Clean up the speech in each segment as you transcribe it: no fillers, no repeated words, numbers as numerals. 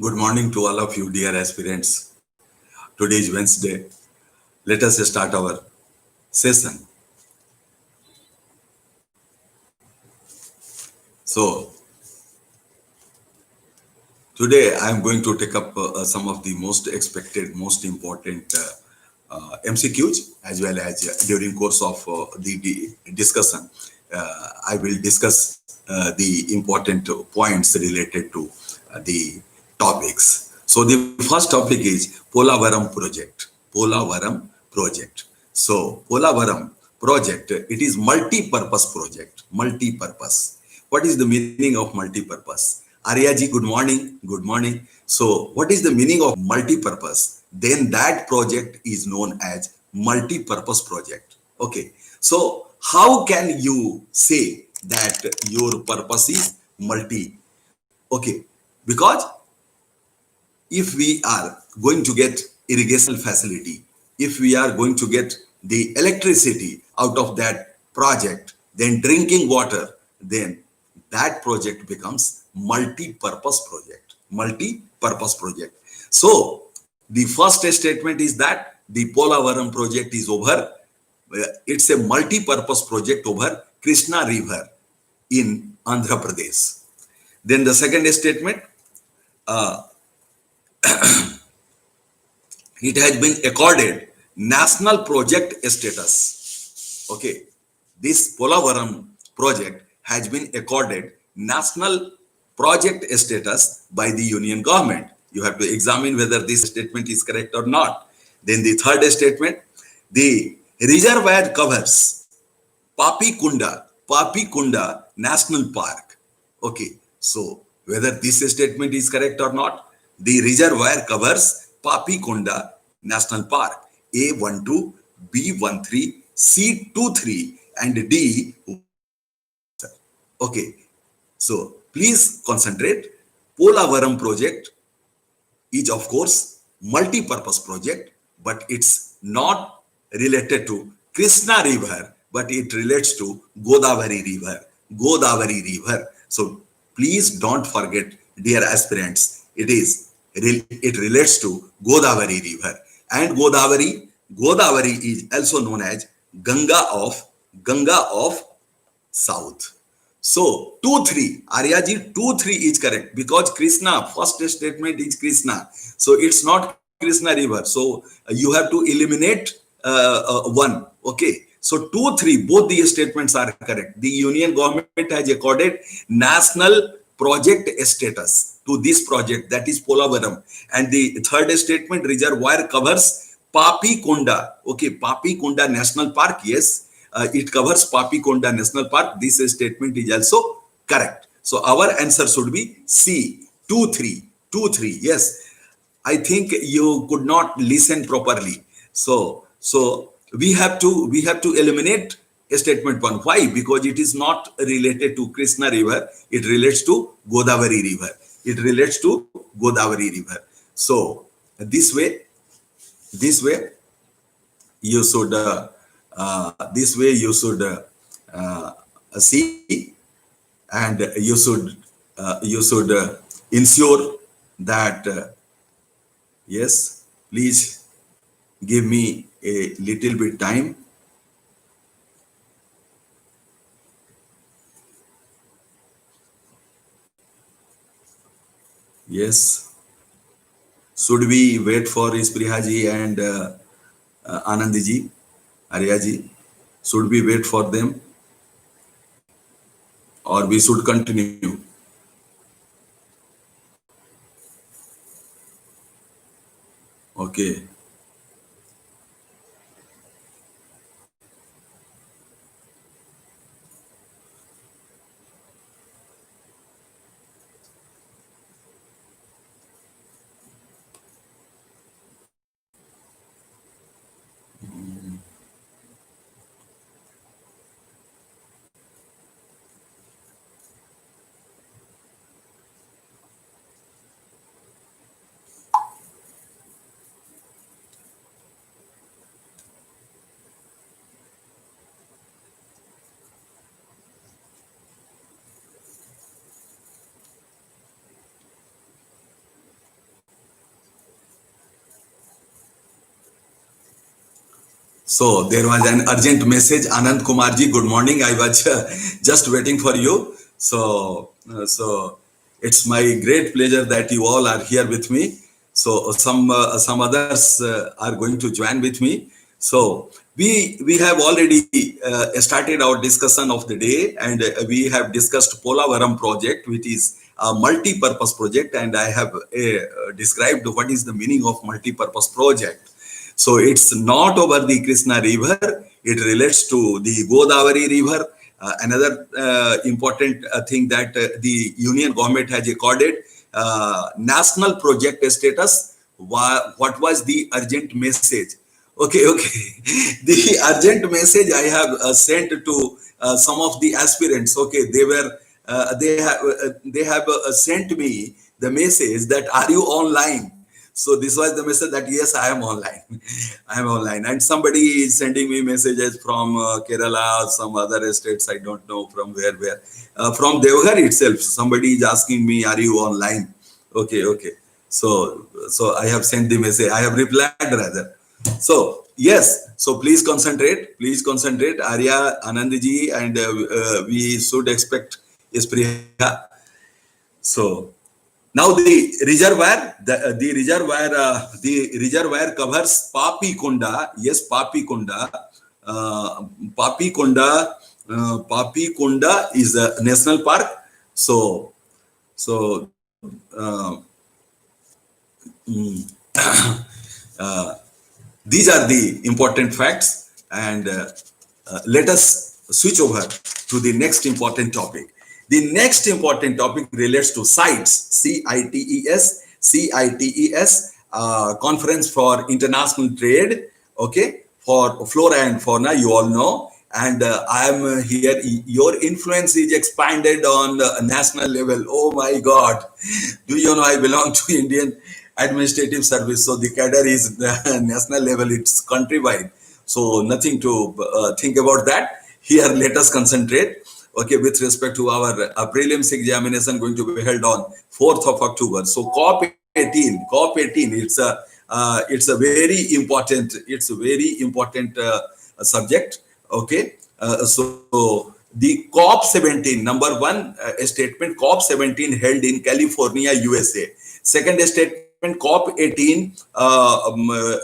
Good morning to all of you, dear aspirants. Today is Wednesday. Let us start our session. So, today I am going to take up some of the most expected, most important MCQs, as well as during course of the discussion. I will discuss the important points related to the topics. So the first topic is Polavaram project. Polavaram project. So Polavaram project, it is multi-purpose project. Multi-purpose. What is the meaning of multi-purpose? Aryaji, good morning. Good morning. So what is the meaning of multi-purpose? Then that project is known as multi-purpose project. Okay. So how can you say that your purpose is multi? Okay. Because if we are going to get irrigation facility, if we are going to get the electricity out of that project, then drinking water, then that project becomes multi-purpose project. Multi-purpose project. So the first statement is that the Polavaram project is over. It's a multi-purpose project over Krishna River in Andhra Pradesh. Then the second statement, uh, it has been accorded national project status. Okay, this Polavaram project has been accorded national project status by the union government. You have to examine whether this statement is correct or not. Then the third statement, the reservoir covers Papi Kunda National Park. Okay, so whether this statement is correct or not, the reservoir covers Papi Kunda National Park A12, B13, C23, and D. Okay, so please concentrate. Polavaram project is of course multi-purpose project, but it's not related to Krishna River, but it relates to Godavari River. Godavari River. So please don't forget, dear aspirants, it relates to Godavari River. And Godavari is also known as Ganga of South. So 2-3, Aryaji, 2-3 is correct because Krishna, first statement is Krishna. So it's not Krishna River. So you have to eliminate one. Okay. So 2-3, both the statements are correct. The union government has accorded national project status to this project, that is Polavaram. And the third statement, reservoir covers Papi Konda. Okay, Papi Konda National Park. Yes, it covers Papi Konda National Park. This statement is also correct. So our answer should be C. 2-3. 2-3. Yes. I think you could not listen properly. So we have to eliminate statement one. Why? Because it is not related to Krishna River. It relates to Godavari River. It relates to Godavari River. So this way you should see, and you should ensure that yes, please give me a little bit time. Yes, should we wait for Isprihaji and Anandiji, Aryaji? Should we wait for them, or we should continue? Okay. So there was an urgent message. Anand Kumarji, good morning. I was just waiting for you. So it's my great pleasure that you all are here with me. So some others are going to join with me. So we have already started our discussion of the day, and we have discussed Polavaram project, which is a multi-purpose project, and I have described what is the meaning of multi-purpose project. So it's not over the Krishna River. It relates to the Godavari River. Another important thing that the union government has accorded national project status. What was the urgent message? Okay. The urgent message I have sent to some of the aspirants. Okay, they have sent me the message that are you online? So this was the message that yes, I am online. I am online, and somebody is sending me messages from Kerala, some other states. I don't know from where. From Devghar itself, somebody is asking me, "Are you online?" Okay. So I have sent the message. I have replied rather. So yes, so please concentrate. Please concentrate, Arya, Anandji, and we should expect Ispriya. So now the reservoir covers Papi Konda. Yes, Papi Konda. Papi Konda. Papi Konda is a national park. So, mm, uh, these are the important facts, and let us switch over to the next important topic. The next important topic relates to CITES, CITES, Conference for International Trade, okay, for flora and fauna, you all know. And I am here, your influence is expanded on the national level. Oh my God. Do you know I belong to Indian Administrative Service? So the cadre is the national level, it's countrywide. So nothing to think about that. Here, let us concentrate. Okay, with respect to our prelims examination going to be held on 4th of October. So COP18, it's a very important, subject. Okay, so the COP17, number one statement, COP17 held in California, USA. Second statement, COP18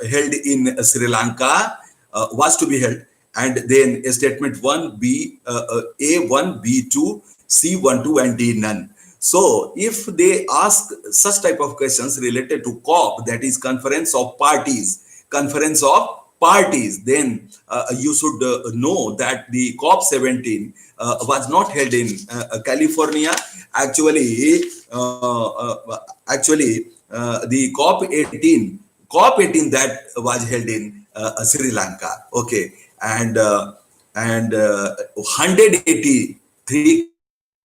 held in Sri Lanka, was to be held. And then statement 1B, A1, B2, C12, and D none. So if they ask such type of questions related to COP, that is conference of parties, then you should know that the COP17 was not held in California. Actually, the COP18 that was held in Sri Lanka. Okay, and 183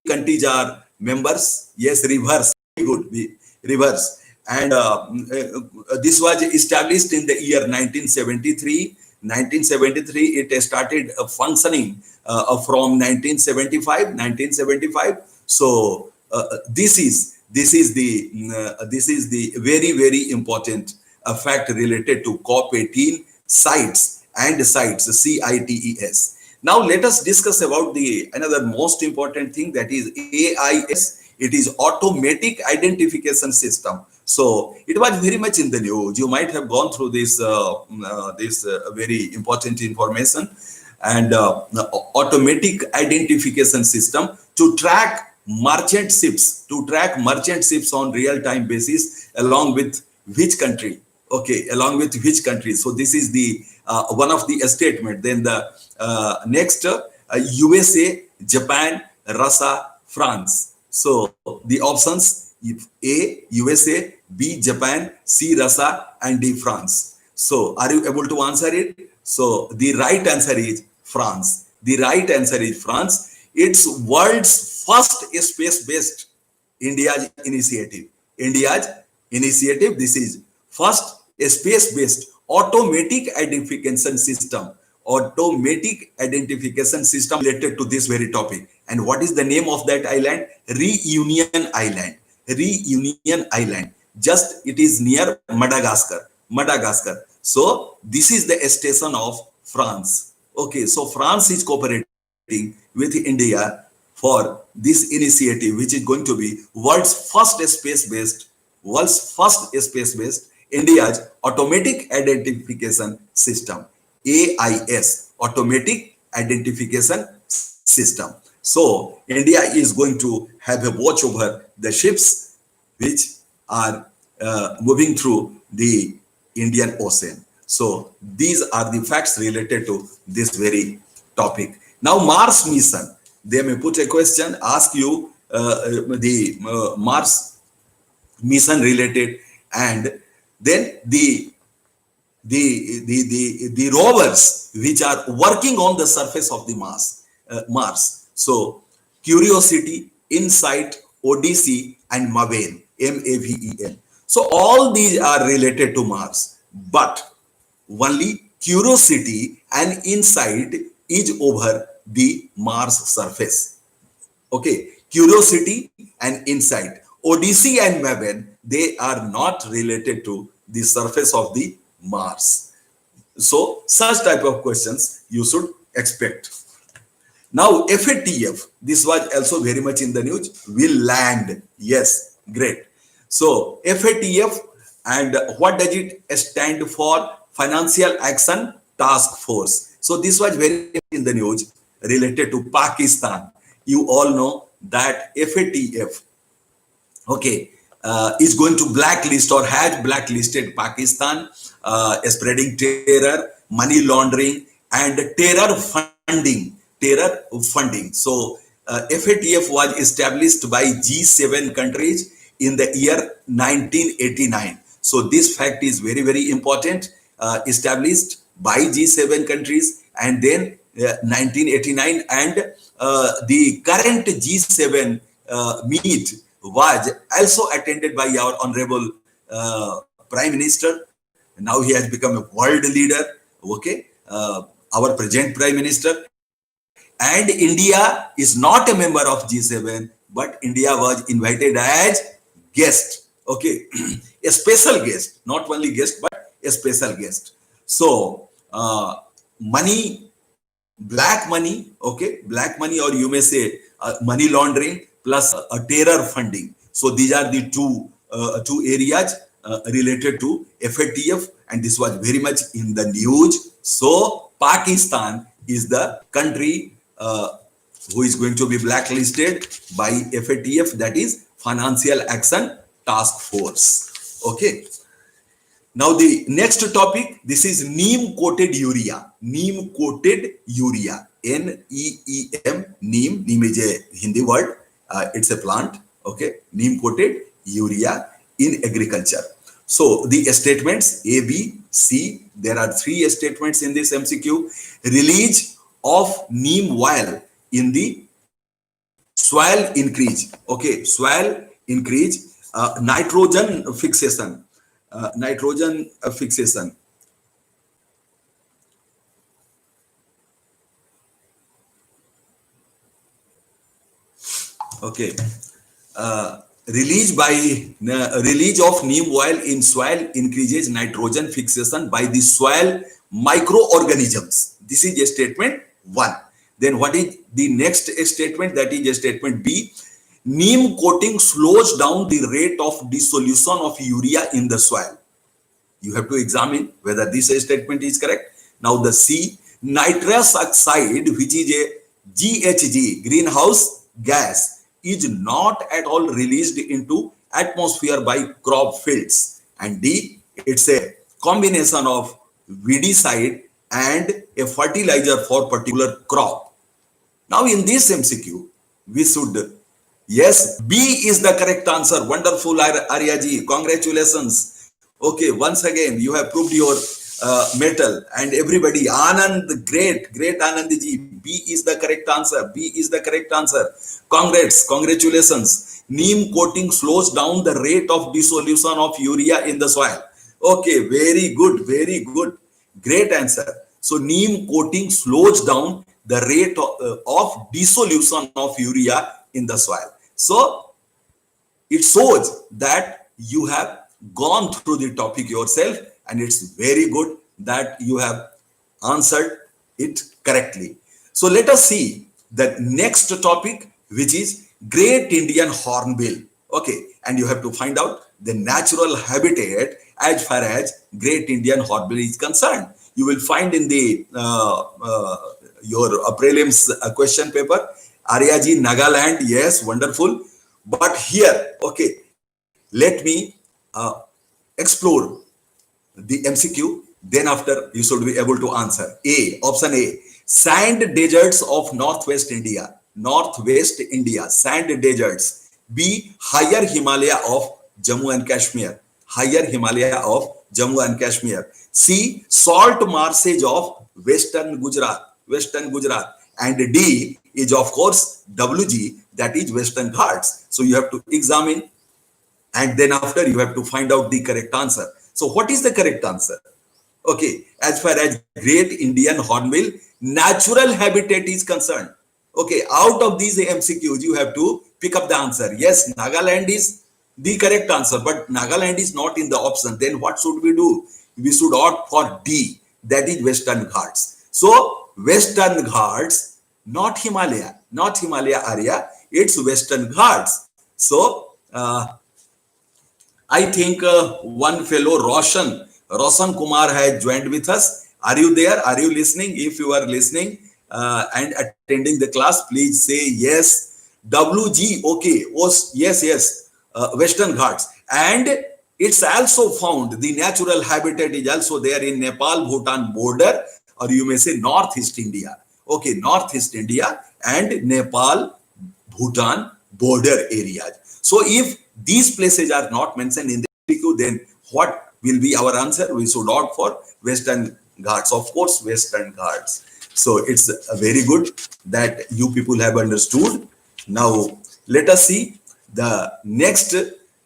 countries are members. Yes, reverse, very good, reverse. And this was established in the year 1973. 1973, it started functioning from 1975. So this is the very important fact related to COP18 sites and sites, CITES. Now let us discuss about the another most important thing, that is AIS. It is automatic identification system. So it was very much in the news. You might have gone through this very important information. And automatic identification system to track merchant ships on real-time basis, along with which country. Okay, along with which country. So this is the one of the statement. Then the next, USA, Japan, Russia, France. So the options: A, USA, B, Japan, C, Russia, and D, France. So are you able to answer it? So the right answer is France. The right answer is France. It's world's first space-based India's initiative. India's initiative. This is first space-based automatic identification system. Automatic identification system related to this very topic. And what is the name of that island? Reunion Island. Reunion Island. Just it is near Madagascar. So this is the station of France. Okay, so France is cooperating with India for this initiative, which is going to be world's first space-based India's automatic identification system, AIS, automatic identification system. So India is going to have a watch over the ships which are moving through the Indian Ocean. So these are the facts related to this very topic. Now, Mars mission. They may put a question, ask you the Mars mission related, and then the rovers which are working on the surface of the Mars. So Curiosity, Insight, Odyssey, and Maven, Maven. So all these are related to Mars, but only Curiosity and Insight is over the Mars surface. Okay, Curiosity and Insight, Odyssey and Maven, they are not related to the surface of the Mars. So such type of questions you should expect. Now FATF, this was also very much in the news, will land. Yes, great. So FATF, and what does it stand for? Financial Action Task Force. So this was very in the news related to Pakistan. You all know that FATF, okay, is going to blacklist or has blacklisted Pakistan, spreading terror, money laundering, and terror funding. So FATF was established by G7 countries in the year 1989. So this fact is very, very important. Established by G7 countries, and then 1989, and the current G7 meet was also attended by our honorable Prime Minister. Now he has become a world leader. Okay, our present Prime Minister. And India is not a member of G7, but India was invited as guest. Okay, a special guest, not only guest, but a special guest. So money, black money, okay, black money, or you may say money laundering plus terror funding. So these are the two areas related to FATF, and this was very much in the news. So Pakistan is the country who is going to be blacklisted by FATF, that is Financial Action Task Force. Okay. Now the next topic, this is neem coated urea. Neem coated urea. NEEM. Neem is a Hindi word. It's a plant. Okay. Neem coated urea in agriculture. So the statements A, B, C. There are three statements in this MCQ. Release of neem oil in the soil increase. Okay. Soil increase. Nitrogen fixation. Fixation. Okay. Release of neem oil in soil increases nitrogen fixation by the soil microorganisms. This is a statement 1. Then what is the next statement? That is a statement B. Neem coating slows down the rate of dissolution of urea in the soil. You have to examine whether this statement is correct. Now the C, nitrous oxide, which is a GHG, greenhouse gas, is not at all released into atmosphere by crop fields. And D, it's a combination of weedicide and a fertilizer for particular crop. Now in this MCQ, we should, yes, B is the correct answer. Wonderful, Aryaji. Congratulations. Okay, once again, you have proved your metal, and everybody, Anand, great Anandji. B is the correct answer. B is the correct answer. Congratulations. Neem coating slows down the rate of dissolution of urea in the soil. Okay, very good. Great answer. So neem coating slows down the rate of dissolution of urea in the soil. So it shows that you have gone through the topic yourself, and it's very good that you have answered it correctly. So let us see the next topic, which is Great Indian Hornbill. Okay, and you have to find out the natural habitat as far as Great Indian Hornbill is concerned. You will find in the your prelims question paper, Aryaji, Nagaland, yes, wonderful. But here, okay, let me explore the MCQ. Then after you should be able to answer. Option A, sand deserts of Northwest India. Northwest India, sand deserts. B, higher Himalaya of Jammu and Kashmir. Higher Himalaya of Jammu and Kashmir. C, salt marshes of Western Gujarat. Western Gujarat. And D is of course WG, that is Western Ghats. So you have to examine, and then after you have to find out the correct answer. So what is the correct answer? Okay, as far as Great Indian Hornbill natural habitat is concerned, okay, out of these MCQs you have to pick up the answer. Yes, Nagaland is the correct answer, but Nagaland is not in the option. Then what should we do? We should opt for D, that is Western Ghats. So Western Ghats, not Himalaya, not Himalaya area, it's Western Ghats. So I think one fellow Roshan Kumar has joined with us. Are you there? Are you listening? If you are listening and attending the class, please say yes. WG, okay. Yes. Western Ghats. And it's also found, the natural habitat is also there in Nepal, Bhutan border, or you may say Northeast India. Okay, Northeast India and Nepal, Bhutan border areas. So if these places are not mentioned in the MCQ, then what will be our answer? We should opt for Western Ghats, of course, Western Ghats. So it's very good that you people have understood. Now let us see the next,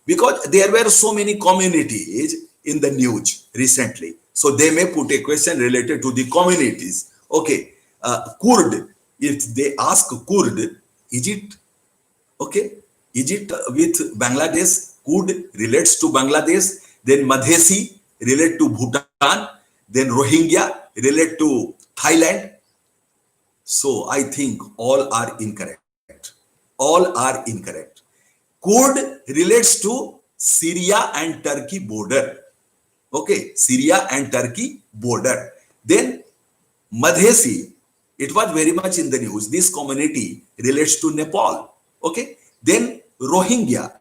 because there were so many communities in the news recently. So they may put a question related to the communities. Okay, Kurd, if they ask Kurd, is it okay? Is it with Bangladesh? Kurd relates to Bangladesh. Then Madhesi relate to Bhutan. Then Rohingya relate to Thailand. So I think all are incorrect. All are incorrect. Kurd relates to Syria and Turkey border. Okay, Syria and Turkey border. Then Madhesi, it was very much in the news. This community relates to Nepal. Okay, then Rohingya.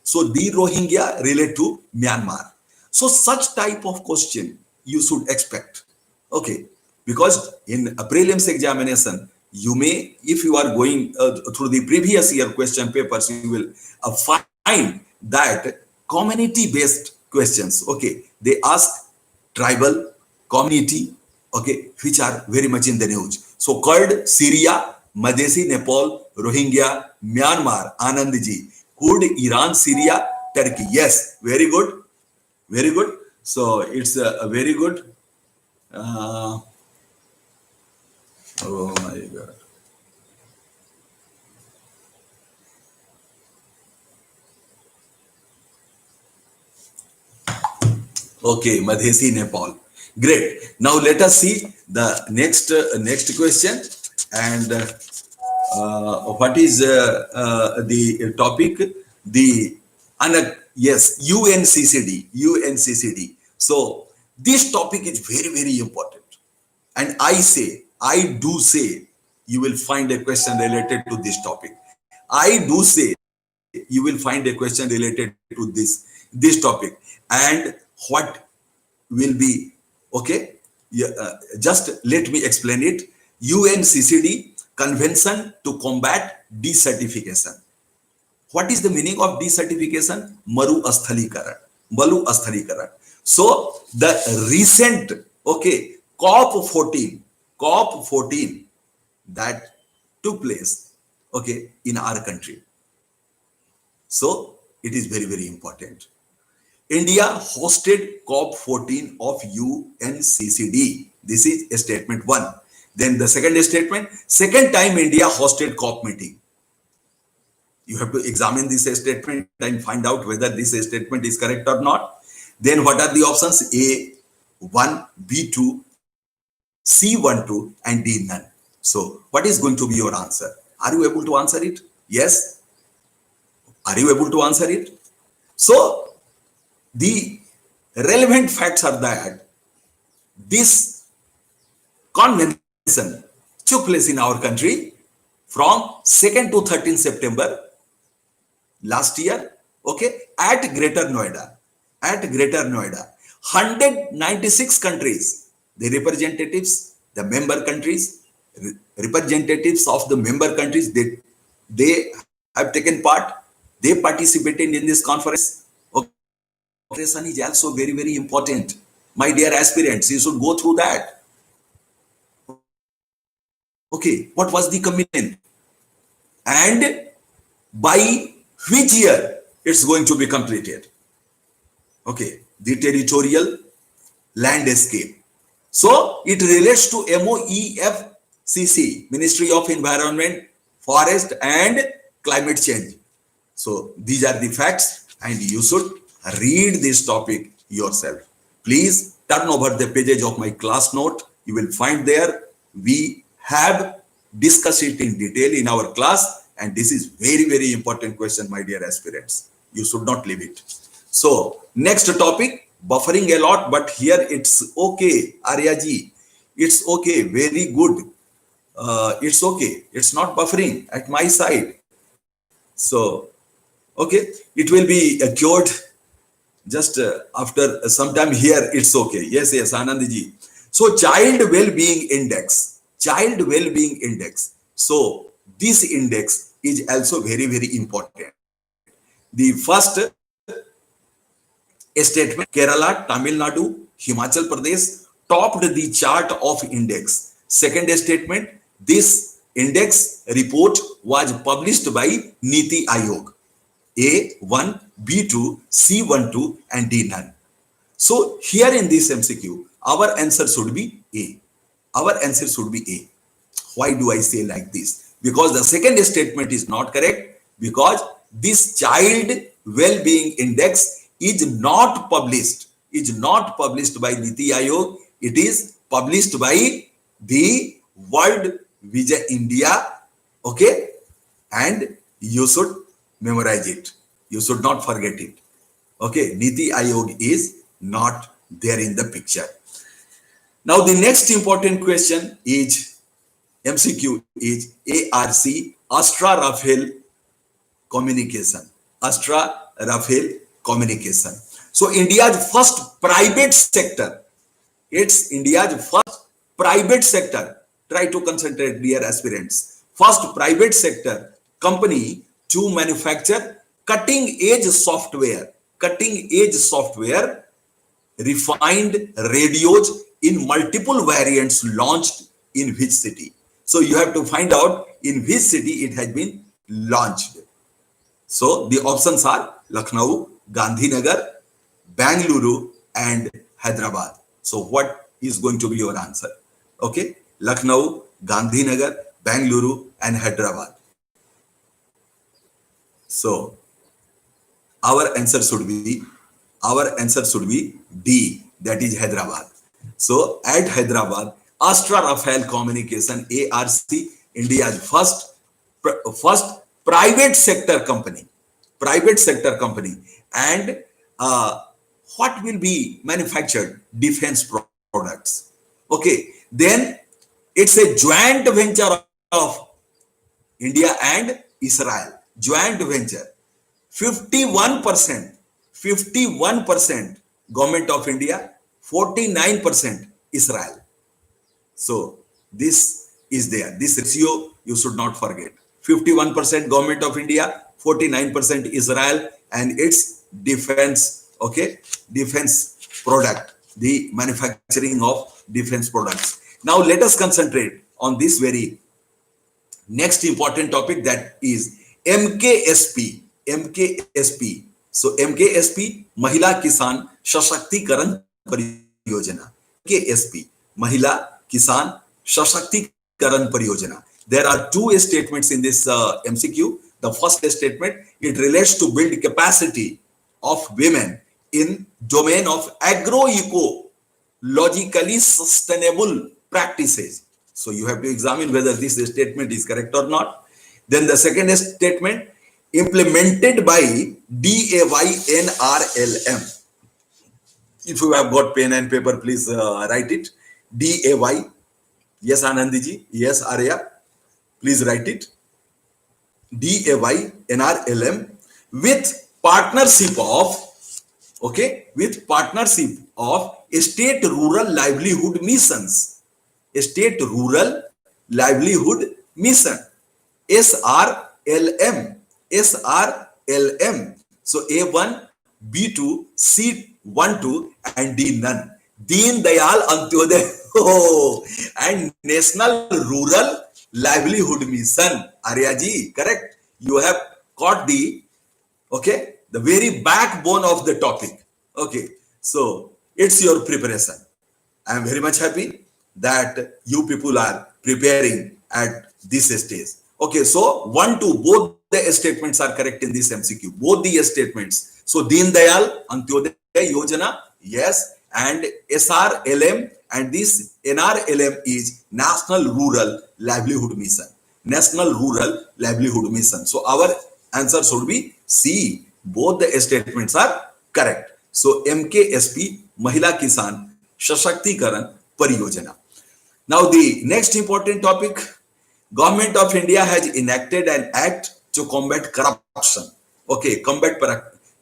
So the Rohingya relate to Myanmar. So such type of question you should expect. Okay, because in a prelims examination, you may, if you are going through the previous year question papers, you will find that community-based questions. Okay, they ask tribal, community, okay, which are very much in the news. So Kurd, Syria, Madhesi, Nepal, Rohingya, Myanmar, Anandji, Kurd, Iran, Syria, Turkey. Yes, very good, very good. So it's a very good. Oh my God. Okay, Madhesi, Nepal. Great. Now let us see the next question. And what is the topic? The yes, UNCCD. So this topic is very important. And I do say, you will find a question related to this topic. I do say you will find a question related to this topic. And what will be, okay, yeah, just let me explain it. UNCCD, Convention to Combat Desertification. What is the meaning of desertification? Maru Asthalikaran. So the recent, okay, COP14 that took place, okay, in our country. So it is very important. India hosted COP14 of UNCCD. This is statement one. Then the second statement, second time India hosted COP meeting. You have to examine this statement and find out whether this statement is correct or not. Then what are the options? A, 1, B2, C, D, 2. So it is very important. India hosted COP14 of UNCCD. Then second statement, second time India hosted COP meeting. You have to examine this statement and find out whether this statement is correct or not. Then what are the options? A, 1, B2, C, D. C12, and D none. So what is going to be your answer? Are you able to answer it? Yes. Are you able to answer it? So the relevant facts are that this convention took place in our country from 2nd to 13th September last year, okay, at Greater Noida. At Greater Noida. 196 countries, the representatives, the member countries, representatives of the member countries, they have taken part, they participated in this conference. Okay, is also very, very important. My dear aspirants, you should go through that. Okay, what was the commitment? And by which year it's going to be completed? Okay, the territorial landscape. So it relates to MOEFCC, Ministry of Environment, Forest and Climate Change. So these are the facts and you should read this topic yourself. Please turn over the pages of my class note. You will find there we have discussed it in detail in our class, and this is very, very important question, my dear aspirants. You should not leave it. So next topic, buffering a lot, but here it's okay, Arya ji. It's okay, very good. It's okay. It's not buffering at my side. So, okay, it will be cured just after some time here. It's okay. Yes, yes, Anand ji. So child well-being index. Child well-being index. So this index is also very, very important. The first statement, Kerala, Tamil Nadu, Himachal Pradesh topped the chart of index. Second statement, this index report was published by Niti Aayog. A1, B2, C12, and D none. So here in this MCQ, our answer should be A. Our answer should be A. Why do I say like this? Because the second statement is not correct, because this child well-being index is not published by Niti Aayog. It is published by the World Vision India. Okay, and you should memorize it. You should not forget it. Okay, Niti Aayog is not there in the picture. Now the next important question is MCQ is ARC, Astra Rafael communication. Astra Rafael communication. So India's first private sector. It's India's first private sector. Try to concentrate, dear aspirants. First private sector company to manufacture cutting-edge software, refined radios in multiple variants launched in which city? So you have to find out in which city it has been launched. So the options are Lucknow, Gandhinagar, Bangalore, and Hyderabad. So what is going to be your answer? Okay, Lucknow, Gandhinagar, Bangalore, and Hyderabad. So our answer should be D, that is Hyderabad. So at Hyderabad, Astra Rafael Communication, ARC, India's first private sector company, and what will be manufactured? Defense products. Okay, then it's a joint venture of India and Israel. Joint venture. 51% government of India, 49% Israel. So this is there. This ratio you should not forget. 51% government of India, 49% Israel, and its defense, okay, defense product, the manufacturing of defense products. Now let us concentrate on this very next important topic, that is MKSP. So MKSP, Mahila Kisan Sashakti-karan Pariyojana. MKSP, Mahila Kisan Sashakti-karan Pariyojana. There are two statements in this MCQ. The first statement, it relates to build capacity of women in domain of agroecologically sustainable practices. So you have to examine whether this statement is correct or not. Then the second statement, implemented by DAYNRLM. If you have got pen and paper, please write it. DAY. Yes, Anandiji. Yes, Arya. Please write it. DAYNRLM with partnership of, okay, with partnership of state rural livelihood missions. State rural livelihood mission. SRLM. SRLM. So A1, B2, C12 and D none. Deen Dayal Antyodaya and National Rural Livelihood Mission. Aryaji, correct? You have got the, okay, the very backbone of the topic. Okay, so it's your preparation. I am very much happy that you people are preparing at this stage. Okay, so 1, 2, both the statements are correct in this MCQ. Both the statements. So Deen Dayal Antyodaya Yojana, yes, and SRLM, and this NRLM is National Rural Livelihood Mission. National Rural Livelihood Mission. So our answer should be C. Both the statements are correct. So MKSP, Mahila Kisan Shashakti-karan Pariyojana. Now the next important topic, Government of India has enacted an act to combat corruption. Okay, combat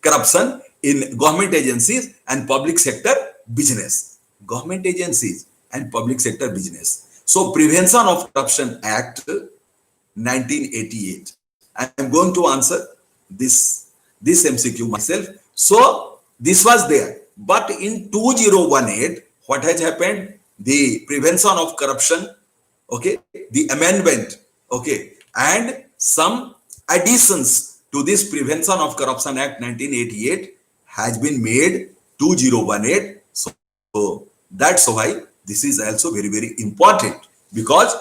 corruption in government agencies and public sector business. Government agencies and public sector business. So Prevention of Corruption Act 1988. I am going to answer this MCQ myself. So this was there, but in 2018, what has happened? The Prevention of Corruption, okay, the amendment, okay, and some additions to this Prevention of Corruption Act 1988 has been made 2018. So that's why this is also very, very important, because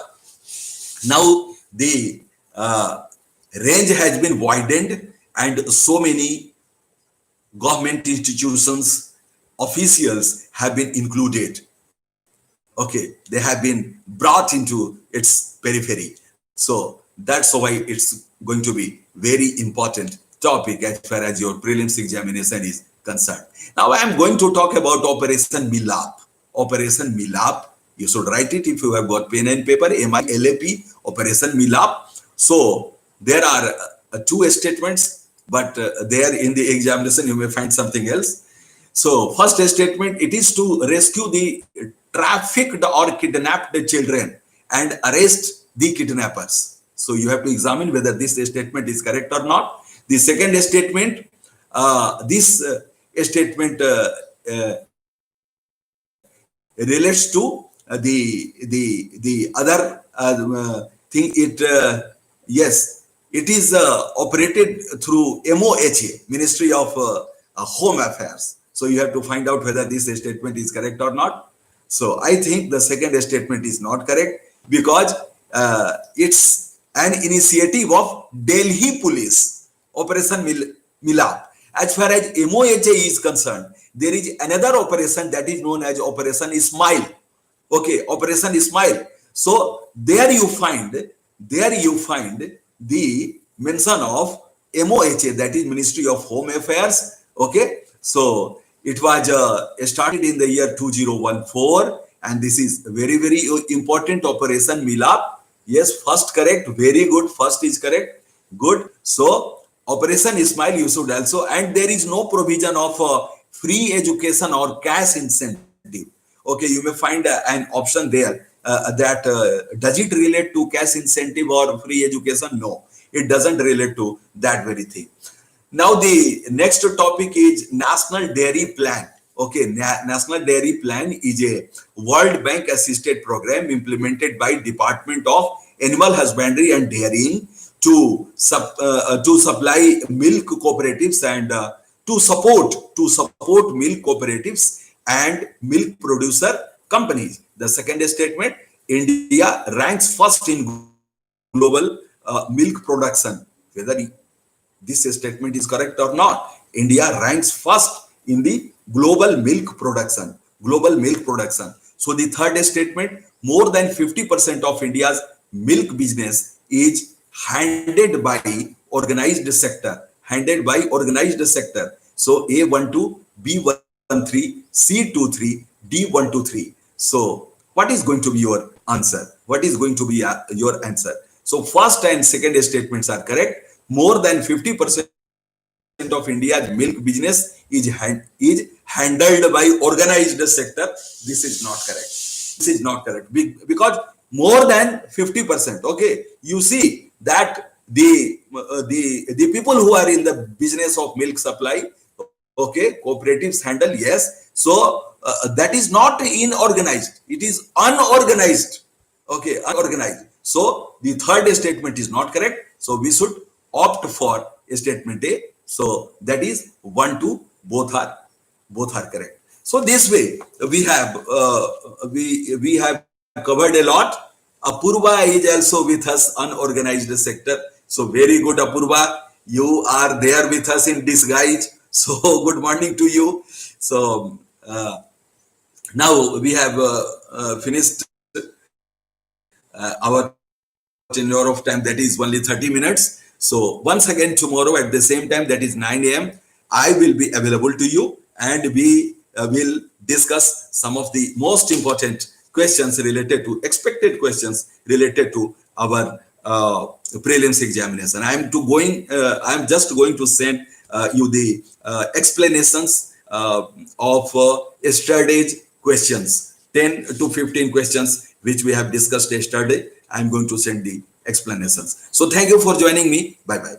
now the range has been widened and so many government institutions, officials have been included. Okay, they have been brought into its periphery. So that's why it's going to be very important topic as far as your prelims examination is concerned. Now I am going to talk about Operation Milap. Operation Milap, you should write it if you have got pen and paper. MILAP, Operation Milap. So there are two statements, but there in the examination you may find something else. So first statement, it is to rescue the trafficked or kidnapped children and arrest the kidnappers. So you have to examine whether this statement is correct or not. The second statement, this statement relates to the other thing. It yes, it is operated through MOHA, Ministry of Home Affairs. So you have to find out whether this statement is correct or not. So I think the second statement is not correct, because it's an initiative of Delhi Police, Operation Milap. As far as MOHA is concerned, there is another operation that is known as Operation Smile. Okay, Operation Smile. So there you find the mention of MOHA, that is Ministry of Home Affairs. Okay, so it was started in the year 2014, and this is very, very important Operation Milap. Yes, first correct, very good. First is correct, good. So Operation Smile you should also, and there is no provision of free education or cash incentive. Okay, you may find an option there that does it relate to cash incentive or free education? No, it doesn't relate to that very thing. Now the next topic is National Dairy Plan. Okay, National Dairy Plan is a World Bank assisted program implemented by Department of Animal Husbandry and Dairying to supply milk cooperatives and to support milk cooperatives and milk producer companies. The second statement, India ranks first in global milk production. Whether this statement is correct or not, India ranks first in the global milk production. So the third statement, more than 50% of India's milk business is handed by organized sector. Handed by organized sector. So A12, B13, C23, D123. So what is going to be your answer? What is going to be your answer? So first and second statements are correct. More than 50% of India's milk business is handled by organized sector. This is not correct. This is not correct because more than 50%. Okay, you see that the people who are in the business of milk supply, okay, cooperatives handle, yes. So that is not inorganized, it is unorganized. Okay, unorganized. So the third statement is not correct. So we should opt for statement A. So that is 1, 2, both are correct. So this way we have covered a lot. Apurva is also with us, unorganized sector. So very good, Apurva. You are there with us in disguise. So good morning to you. So now we have finished our tenure of time, that is only 30 minutes. So once again tomorrow at the same time, that is 9 a.m. I will be available to you, and we will discuss some of the most important questions related to expected questions related to our prelims examination. I'm just going to send you the explanations of yesterday's questions, 10 to 15 questions which we have discussed yesterday. I'm going to send the explanations. So thank you for joining me. Bye bye.